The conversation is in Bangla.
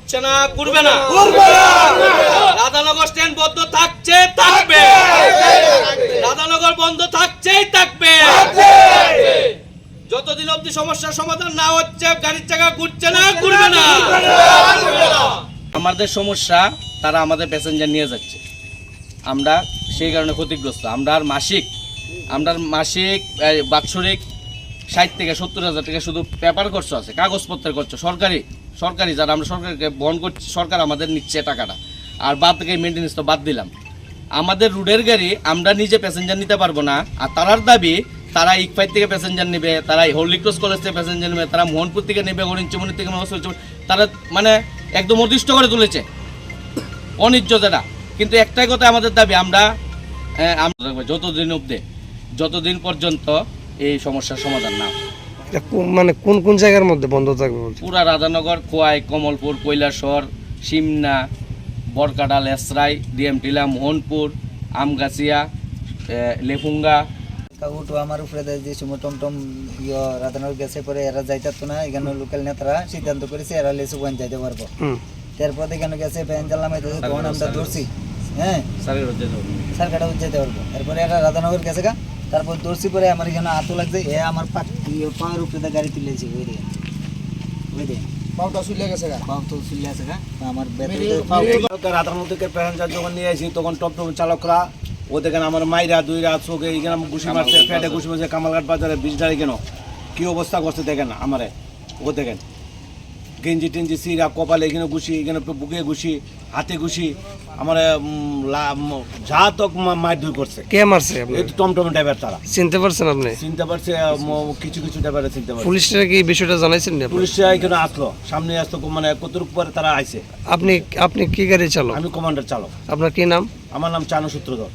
করছে না, করবে না। রাধানগর স্ট্যান্ড বন্ধ থাকছে, থাকবে। রাধানগর বন্ধ থাকছেই থাকবে। যতদিন অবধি সমস্যার সমাধান না হচ্ছে, গাড়ির চাকা ঘুরছে না, ঘুরবে না। আমাদের সমস্যা, তারা আমাদের প্যাসেঞ্জার নিয়ে যাচ্ছে, আমরা সেই কারণে ক্ষতিগ্রস্ত। আমরা মাসিক বাৎসরিক 60 থেকে 70,000 টাকা শুধু পেপার খরচ আছে, কাগজপত্রের খরচ, সরকারি যারা আমরা সরকারকে বহন করছি, সরকার আমাদের নিচ্ছে টাকাটা। আর বাদ থেকে মেনটেন্যান্স তো বাদ দিলাম। আমাদের রুটের গাড়ি আমরা নিজে প্যাসেঞ্জার নিতে পারবো না। আর তারার দাবি, তারা ইকফাইট থেকে প্যাসেঞ্জার নেবে, তারা হলি ক্রস কলেজ থেকে প্যাসেঞ্জার নেবে, তারা মোহনপুর থেকে নেবে, হরিণচুমনি থেকে, তারা মানে একদম অদৃষ্ট করে তুলেছে, অনিজ্য যেটা। কিন্তু একটাই কথা আমাদের দাবি, আমরা যতদিন পর্যন্ত এই সমস্যার সমাধান না। মানে কোন কোন জায়গার মধ্যে বন্ধ থাকবে? পুরা রাধানগর, খোয়াই, কমলপুর, কৈলাসর, সিমনা, বরকাডা, লেসরাই, ডিএমটিলা, মোহনপুর, আমগাছিয়া, লেফুঙ্গা। উঠো আমার উপরে যে সময় টমটম রাধানগর গেছে পরে এরা যাইতো না, এখানে লোকাল নেতারা সিদ্ধান্ত করেছে এরা লেসুগঞ্জ যাইতে পারবো। তারপর এখানে গেছে প্যাঞ্জালাম তখন আমরা ধরছি, হ্যাঁ স্যার কাটা যেতে পারবো। এরপরে এরা রাধানগর গেছে গা, তারপর দৌড়ছি পরে আমার এখানে আতো লাগছে, এ আমার পায়ের উপরে গাড়ি তুলেছে, ওই দিকে পাউটা চুলে গেছে গা, পাউ তো চুলে আছে গা আমার। রাধানগর থেকে প্যাসেঞ্জার যখন নিয়ে আসি তখন টমটম চালকরা ও দেখেন আমার মাইরা দুইরা চোখে এখানে ঘুষি মারছে, পেটে ঘুষি মারছে, কামালঘাট বাজারে 20 গাড়ি কেন কি অবস্থা করছে দেখেন আমারে। ও দেখেন গেঞ্জি টেঞ্জি সিরা, কপালে এখানে ঘুষি, এখানে বুকে ঘুষি, হাতে ঘুষি, আমার যা তক মার ধুই করছে। কে মারছে? এই টমটম ড্রাইভার, তারা চিনতে পারছেন আপনি? চিনতে পারছে, কিছু ড্রাইভারে চিনতে পারছে। পুলিশরা কি বিষয়টা জানাইছেন? পুলিশরা এখানে আসলো, সামনে আসতো, মানে কতটুকু পরে তারা আইছে। আপনি কি গাড়ি চালক? আমি কমান্ডার চালক। আপনার কি নাম? আমার নাম চানু সূত্রধর।